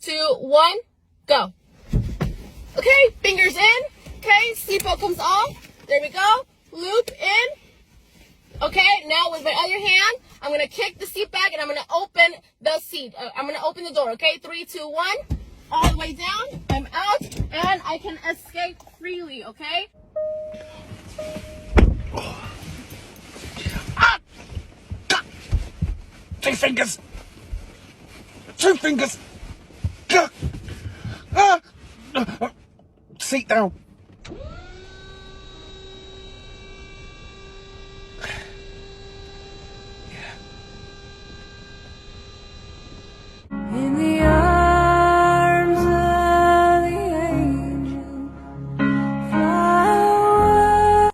2, 1, go. Okay, fingers in. Okay, seatbelt comes off. There we go. Loop in. Okay, now with my other hand, I'm going to kick the seat back and I'm going to open the seat. I'm going to open the door, okay? 3, 2, 1. All the way down. I'm out and I can escape freely, okay? Ah! Two fingers. Two fingers. Ah! Seat down.